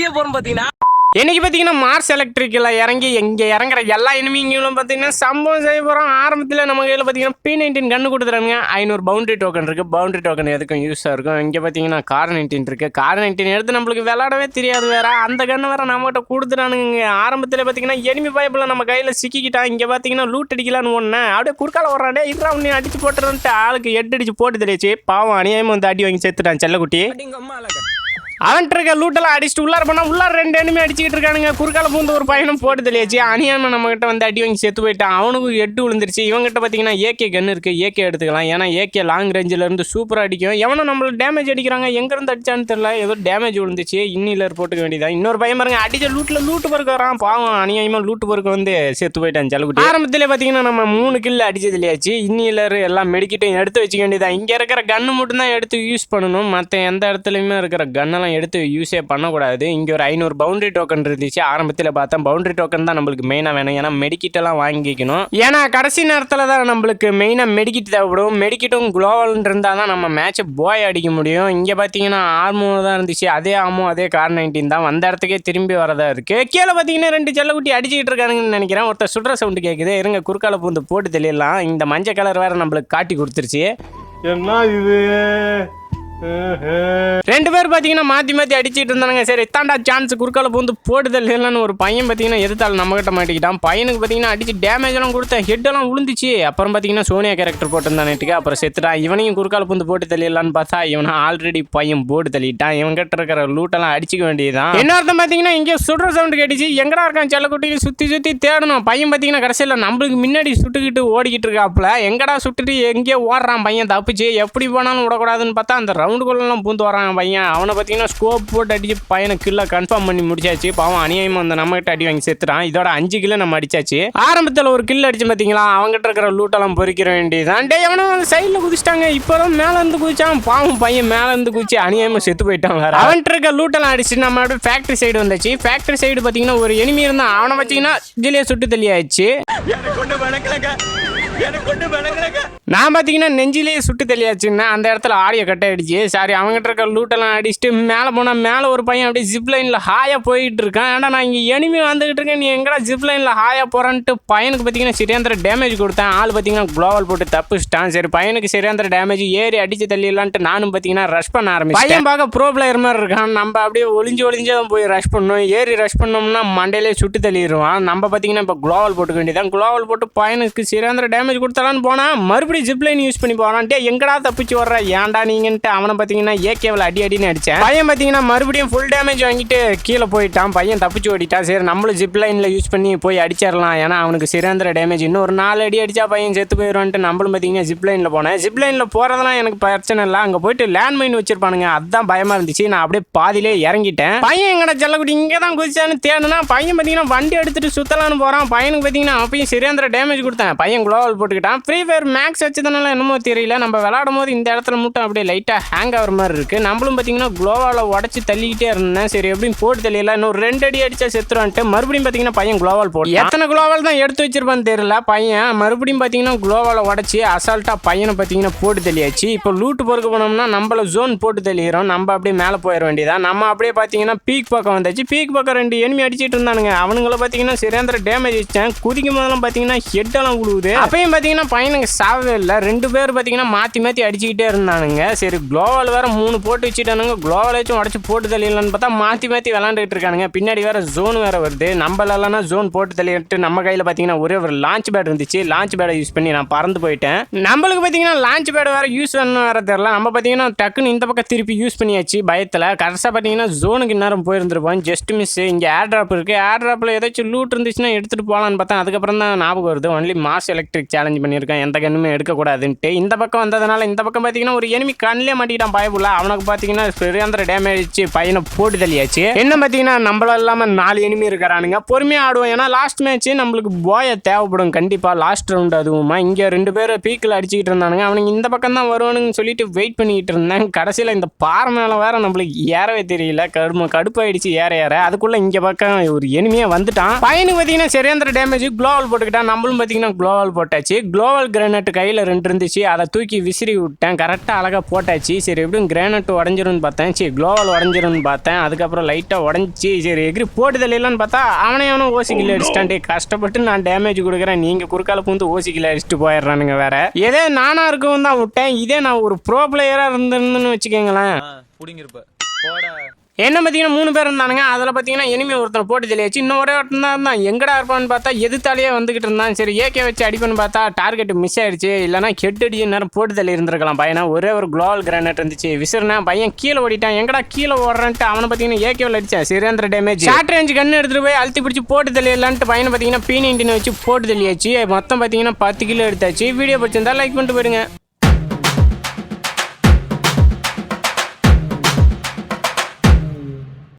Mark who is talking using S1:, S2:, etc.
S1: செய்ய போறோம் பாத்தீங்கன்னா
S2: இன்னைக்கு பார்த்தீங்கன்னா மார்ஸ் எலக்ட்ரிக்கில் இறங்கி இங்கே இறங்குற எல்லா எனிமிங்களும் பார்த்தீங்கன்னா சம்பவம் செய்ய போகிறோம். ஆரம்பத்தில் நம்ம கையில் பார்த்தீங்கன்னா P19 கன்று கொடுத்துறாங்க. 500 பவுண்டரி டோக்கன் இருக்குது. பவுண்டரி டோக்கன் எதுக்கும் யூஸாக இருக்கும். இங்கே பார்த்தீங்கன்னா கார் 19 இருக்குது. கார் 19 எடுத்து நம்மளுக்கு விளையாடவே தெரியாது வேற. அந்த கன்று வேற நம்மகிட்ட கொடுத்துட்டானுங்க. ஆரம்பத்தில் பார்த்தீங்கன்னா எனிமி பைப்பில் நம்ம கையில் சிக்கிக்கிட்டான். இங்கே பார்த்தீங்கன்னா லூட் அடிக்கலான்னு ஒன்று அப்படியே குறுக்கால வர்றாண்டே இருறா ஒன்று அடிச்சு போட்டுருன்ட்டு ஆளுக்கு 8 அடிச்சு போட்டு தெரியாச்சு. பாவம் அநியாயமாக வந்து அடி வாங்கி சேர்த்துட்டான் செல்லக்குட்டி. அவன்கிட்ட இருக்க லூட்டெல்லாம் அடிச்சுட்டு உள்ளார போனால் உள்ளார 2 எனிமே அடிச்சுக்கிட்டு இருக்கானுங்க. குறுக்கால பூந்து ஒரு பையனும் போட்டு தெளியாச்சு. அநியாயமாக நம்மகிட்ட வந்து அடி வாங்கி செத்து போயிட்டான். அவனுக்கு 8 விழுந்துருச்சு. இவங்ககிட்ட பார்த்தீங்கன்னா ஏகே கன்று இருக்குது. ஏகே எடுத்துக்கலாம். ஏன்னா ஏகே லாங் ரேஞ்சிலேருந்து சூப்பராக அடிக்கும். எவனும் நம்மளுக்கு டேமேஜ் அடிக்கிறாங்க. எங்கேருந்து அடிச்சான்னு தெரியல. ஏதோ டேமேஜ் விழுந்துச்சு. இன்னிலர் போட்டுக்க வேண்டியதான். இன்னொரு பையன் பாருங்க அடிச்ச லூட்டு பொறுக்க வரான். பாவம் அநியாயமாக லூட்டு பொறுக்க வந்து செத்து போயிட்டான் செலவுக்கு. ஆரம்பத்தில் பார்த்தீங்கன்னா நம்ம 3 கில் அடிச்சது இல்லையாச்சு. இன்னிலர் எல்லாம் மெடிக்கிட்டும் எடுத்து வச்சுக்க வேண்டியதான். இங்கே இருக்கிற கன்று மட்டும் தான் எடுத்து யூஸ் பண்ணணும். மற்ற எந்த இடத்துலையுமே இருக்கிற கன்னெல்லாம் எடுத்து யூஸே பண்ணக்கூடாது. இங்கே ஒரு 500 பவுண்டரி டோக்கன் இருந்துச்சு. ஆரம்பத்தில் பார்த்தா பவுண்டரி டோக்கன் தான் நம்மளுக்கு மெயினாக வேணும். ஏன்னா மெடிக்கிட்டெல்லாம் வாங்கிக்கணும். ஏன்னா கடைசி நேரத்தில் தான் நம்மளுக்கு மெயினாக மெடிக்கிட் தேவைப்படும். மெடிக்கிட்டும் குளோவல் இருந்தால் தான் நம்ம மேட்சை போய் அடிக்க முடியும். இங்கே பார்த்தீங்கன்னா ஆர்மோ தான் இருந்துச்சு. அதே ஆர்மோ அதே கார் 19 தான். வந்த இடத்துக்கே திரும்பி வரதா இருக்குது. கீழே பார்த்தீங்கன்னா 2 செல்லக்குட்டி அடிச்சுக்கிட்டு இருக்கானுங்கன்னு நினைக்கிறேன். ஒருத்தர் சுடுற சவுண்டு கேட்குது. இருங்க குறுக்கால பூந்து போட்டு தெரியலாம். இந்த மஞ்சள் கலர் வேறு நம்மளுக்கு காட்டி கொடுத்துருச்சு.
S3: என்ன இது
S2: 2 பேர் பார்த்தீங்கன்னா மாற்றி அடிச்சுட்டு இருந்தானுங்க. சரி இத்தாண்டா சான்ஸ் குறுக்கால பூந்து போட்டுதல் இல்லைன்னு ஒரு பையன் பார்த்தீங்கன்னா எதிர்த்தாலும் நம்மகிட்ட மாட்டிக்கிட்டான். பையனுக்கு பார்த்தீங்கன்னா அடிச்சு டேமேஜ் எல்லாம் கொடுத்த ஹெட்டெல்லாம் விழுந்துச்சு. அப்புறம் பார்த்தீங்கன்னா சோனியா கேரக்டர் போட்டிருந்தான் நெட்டுக்கு. அப்புறம் செத்துட்டான். இவனையும் குறுக்கால பூந்து போட்டு தள்ளிடலான்னு பார்த்தா இவனை ஆல்ரெடி பையன் போட்டு தள்ளிட்டான். இவன்கிட்ட இருக்கிற லூட்டெல்லாம் அடிச்சுக்க வேண்டியதுதான். இன்னொருத்தன் பார்த்தீங்கன்னா இங்கே சுடுற சவுண்டு கேட்டுச்சு. எங்கடா இருக்கான் செல்லக்குட்டியை சுற்றி தேடணும். பையன் பார்த்தீங்கன்னா கடைசியில் நம்மளுக்கு முன்னாடி சுட்டுக்கிட்டு ஓடிக்கிட்டு இருக்காப்புல. எங்கடா சுட்டுட்டு எங்கேயோ ஓடுறான் பையன் தப்பிச்சு. எப்படி போனாலும் விடக்கூடாதுன்னு பார்த்தா அந்த ரவுண்டுக்குள்ளெல்லாம் பூந்து வரான் பையன். அவனை பார்த்தீங்கன்னா ஸ்கோப் போட்டு அடிச்சு பையனை கில்ல கன்ஃபார்ம் பண்ணி முடிச்சாச்சு. பாவம் அநியாயமாக அந்த நம்மகிட்ட அடி வாங்கி செத்துறான். இதோட 5 கிலோ நம்ம அடிச்சாச்சு. ஆரம்பத்தில் ஒரு கில் அடிச்சு பார்த்தீங்களா. அவங்ககிட்ட இருக்கிற லூட்டெல்லாம் பொறிக்கிற வேண்டியதான். டே எவனும் சைடில் குதிச்சிட்டாங்க. இப்போதான் மேலே இருந்து குதிச்சான். பாவம் பையன் மேலே இருந்து குதிச்சு அநியாயமாக செத்து போயிட்டான். வேற அவன்கிட்ட இருக்க லூட்டெல்லாம் அடிச்சு நம்ம அப்படியே ஃபேக்டரி சைடு வந்தாச்சு. ஃபேக்டரி சைடு பார்த்தீங்கன்னா ஒரு எனிமி இருந்தான். அவனை வச்சிங்கன்னா ஜிலியை சுட்டு தள்ளியாச்சு. நான் பார்த்தீங்கன்னா நெஞ்சிலேயே சுட்டு தெளியாச்சுன்னா அந்த இடத்துல ஆடியோ கட் ஆகிடுச்சு. சாரி அவங்ககிட்ட இருக்க லூட்டெல்லாம் அடிச்சுட்டு மேலே போனால் மேலே ஒரு பையன் அப்படியே ஜிப் லைனில் ஹாயாக போயிட்டு இருக்கான். ஏன்னா நான் இங்கே எனிமி வந்துகிட்டு இருக்கேன், நீ எங்கடா ஜிப் லைனில் ஹாயாக போகிறான்ட்டு பையனுக்கு பார்த்தீங்கன்னா சரியாந்திர டேமேஜ் கொடுத்தேன். ஆள் பார்த்தீங்கன்னா குளோவல் போட்டு தப்பிச்சிட்டான். சரி பையனுக்கு சரியாந்திர டேமேஜ் ஏறி அடிச்சு தள்ளிடலான்ட்டு நானும் பார்த்தீங்கன்னா ரஷ் பண்ண ஆரம்பிச்சேன். பையன் பார்க்க ப்ரோ பிளேயர் மாதிரி இருக்கான். நம்ம அப்படியே ஒளிஞ்சு தான் போய் ரஷ் பண்ணணும். ஏறி ரஷ் பண்ணோம்னா மண்டையிலே சுட்டு தள்ளிடுவான். நம்ம பார்த்தீங்கன்னா இப்போ குளோவல் போட்டுக்க வேண்டியதான். குளோவல் போட்டு பையனுக்கு சரியாந்திர டேமேஜ் கொடுத்தாலான்னு போனால் மறுபடியும் ஜிப்லைன் யூஸ் பண்ணி போறான்ட்டே. எங்கடா தப்பிச்சு வர்ற ஏன்டா நீங்கன்ட்டு அவனை பார்த்தீங்கன்னா ஏகேவில் அடின்னு அடிச்சேன். பையன் பார்த்தீங்கன்னா மறுபடியும் ஃபுல் டேமேஜ் வாங்கிட்டு கீழே போயிட்டான். பையன் தப்பிச்சு ஓடிட்டான். சரி நம்மளும் ஜிப்லைனில் யூஸ் பண்ணி போய் அடிச்சிடலாம். ஏன்னா அவனுக்கு சிறந்த டேமேஜ் இன்னும் ஒரு 4 அடி அடிச்சா பையன் செத்து போயிடுவான்ட்டு நம்மளும் பார்த்தீங்கன்னா ஜிப்லைனில் போனேன். ஜிப்லைனில் போகிறதெல்லாம் எனக்கு பிரச்சனை இல்லை. அங்கே போயிட்டு லேண்ட் மைன் வச்சிருப்பானுங்க. அதுதான் பயமாக இருந்துச்சு. நான் அப்படியே பாதியிலே இறங்கிட்டேன். பையன் எங்கடா செல்லக்குட்டி இங்கே தான் குதிச்சான்னு தேடுனா பையன் பார்த்தீங்கன்னா வண்டி எடுத்துட்டு சுத்தலான்னு போகிறான். பையனுக்கு பார்த்தீங்கன்னா அப்பயும் சிறந்த டேமேஜ் கொடுத்தேன். பையன் குளோவல் போட்டுக்கிட்டான். ஃப்ரீ ஃபயர் மேக்ஸ் வச்சதுனால என்னமோ தெரியல, நம்ம விளையாடும் போது இந்த இடத்துல மட்டும் அப்படியே லைட்டாக ஹேங் ஆகிற மாதிரி இருக்குது. நம்மளும் பார்த்தீங்கன்னா குளோவால் உடச்சி தள்ளிக்கிட்டே இருந்தேன். சரி எப்படியும் போட்டு தெரியல. இன்னும் 2 அடி அடிச்சா செத்துருவான்ட்டு மறுபடியும் பார்த்தீங்கன்னா பையன் குளோவால் போட்டு எத்தனை குளோவால் தான் எடுத்து வச்சிருப்பான்னு தெரியல. பையன் மறுபடியும் பார்த்தீங்கன்னா குளோவால் உடச்சி அசால்ட்டாக பையனை பார்த்தீங்கன்னா போட்டு தெளியாச்சு. இப்போ லூட்டு பொறுக்க போனோம்னா நம்மள ஜோன் போட்டு தெளிகிறோம். நம்ம அப்படியே மேலே போயிட வேண்டியதான். நம்ம அப்படியே பார்த்தீங்கன்னா பீக் பக்கம் வந்தாச்சு. பீக் பக்கம் 2 எனிமி அடிச்சிட்டு இருந்தானுங்க. அவனுங்களை பார்த்தீங்கன்னா சரியாந்திர டேமேஜ் வச்சேன். குதிக்கும் போதெல்லாம் பார்த்தீங்கன்னா ஹெட்டெல்லாம் விழுவுது. அப்பயும் பார்த்தீங்கன்னா பையனுக்கு சாவே இல்லை. 2 பேர் பார்த்தீங்கன்னா மாற்றி அடிச்சுக்கிட்டே இருந்தானுங்க. சரி குளோவால் வேற 3 போட்டு வச்சுட்டானுங்க. குளோவால் வச்சும் உடச்சு போட்டு தள்ளிடலான்னு பார்த்தா மாற்றி விளாண்டுட்டு இருக்கானுங்க. பின்னாடி வேற ஜோன் வேற வருது. நம்மளாலனா ஜோன் போட்டு தள்ளிட்டு நம்ம கையில் பார்த்தீங்கன்னா ஒரே ஒரு லான்ச் பேட் இருந்துச்சு. லான்ச் பேடை யூஸ் பண்ணி நான் பறந்து போயிட்டேன். நம்மளுக்கு பார்த்தீங்கன்னா லான்ச் பேட் வேற யூஸ் பண்ண வேற தெரியல. நம்ம பார்த்தீங்கன்னா டக்குன்னு இந்த பக்கம் திருப்பி யூஸ் பண்ணியாச்சு பயத்தில். கடைசியாக பார்த்தீங்கன்னா ஜோனுக்கு நேரம் போயிருந்துருப்போம். Just miss. இங்கே ஏர் ட்ராப் இருக்குது. ஏர் ட்ராப்பில் ஏதாச்சும் லூட் இருந்துச்சுன்னா எடுத்துகிட்டு போகலான்னு பார்த்தேன். அதுக்கப்புறம் தான் ஞாபகம் வருது ஒன்லி மாஸ் எலக்ட்ரிக் சேலஞ்ச் பண்ணியிருக்கேன். எந்த கண்ணுமே எடுக்கக்கூடாதுன்ட்டு இந்த பக்கம் வந்ததுனால இந்த பக்கம் பார்த்தீங்கன்னா ஒரு எனிமி கண்ணிலே மாட்டிக்கிட்டான் பயப்புள்ள. அவனுக்கு பார்த்தீங்கன்னா பெரியாந்திர டேமேஜ் பையனை போட்டு தள்ளியாச்சு. என்ன பார்த்தீங்கன்னா நம்மள இல்லாமல் 4 எனிமி இருக்கிறானுங்க. பொறுமையாக ஆடுவோம். ஏன்னா லாஸ்ட் மேட்ச் நம்மளுக்கு போய தேவைப்படும் கண்டிப்பாக. லாஸ்ட் ரவுண்ட் அதுவுமா இங்கே 2 பேர் பீக்கில் அடிச்சுக்கிட்டு இருந்தானுங்க. அவனுக்கு இந்த பக்கம் தான் வருவானுங்கன்னு சொல்லிட்டு வெயிட் பண்ணிக்கிட்டு இருந்தேன். கடைசியில் இந்த பாறை மேலே வேற நம்மளுக்கு ஏறவே தெரியல. கடுப்பாயிடுச்சு ஏற. அதுக்குள்ளே இங்கே பக்கம் ஒரு எனிமியாக வந்துட்டான். பையனுக்கு பார்த்தீங்கன்னா சரியாந்திர டேமேஜ் குளோவல் போட்டுக்கிட்டான். நம்மளும் பார்த்தீங்கன்னா குளோவல் போட்டாச்சு. குளோவல் கிரனேட் கையில் 2 இருந்துச்சு. அதை தூக்கி விசிறி விட்டேன். கரெக்டாக அழகாக போட்டாச்சு. சரி எப்படியும் கிரானைட் உடஞ்சிரும்னு பார்த்தேன். சரி க்ளோவால் உடஞ்சிரும்னு பார்த்தேன். அதுக்கப்புறம் லைட்டாக உடஞ்சி சரி எகிரி போட்டு தள்ளிடலான்னு பார்த்தா அவனும் ஓசிக்கில் அடிச்சிட்டான்டே. கஷ்டப்பட்டு நான் டேமேஜ் கொடுக்குறேன், நீங்கள் குறுக்கால பூந்து ஓசிக்கில் அடிச்சுட்டு போயிடுறானுங்க வேற. இதே நானா இருக்கவும் தான் விட்டேன். இதே நான் ஒரு ப்ரோ பிளேயராக இருந்திருந்துன்னு வச்சுக்கோங்களேன், என்ன பார்த்தீங்கன்னா 3 பேர் இருந்தானுங்க. அதில் பார்த்தீங்கன்னா எனிமி ஒருத்தனை போட்டு தெளியாச்சு. இன்னும் ஒரே ஒருத்தன் தான் இருந்தான். எங்கடா இருப்பான்னு பார்த்தா எதிர்த்தாலேயே வந்துகிட்டு இருந்தான். சரி ஏகே வச்சு அடிப்பேன்னு பார்த்தா டார்கெட் மிஸ் ஆயிடுச்சு. இல்லைனா கெட்டு நேரம் போட்டு தள்ளி இருந்திருக்கலாம் பையனா. ஒரே ஒரு குளோவல் கிரானைட் இருந்துச்சு. விசிறுனா பையன் கீழே ஓடிட்டான். எங்கடா கீழே ஓடுறான்ட்டு அவனை பார்த்தீங்கன்னா ஏகேவில் அடிச்சான். சரியாந்திர டேமேஜ். ஷார்ட் ரேஞ்ச் கன்று எடுத்துட்டு போய் அழுத்தி பிடிச்சி போட்டு தள்ளிடலான்ட்டு பையனை பார்த்தீங்கன்னா P90 வச்சு போட்டு தள்ளியாச்சு. மொத்தம் பார்த்தீங்கன்னா 10 கிலோ எடுத்தாச்சு. வீடியோ பிடிச்சிருந்தா லைக் பண்ணிட்டு போயிடுங்க.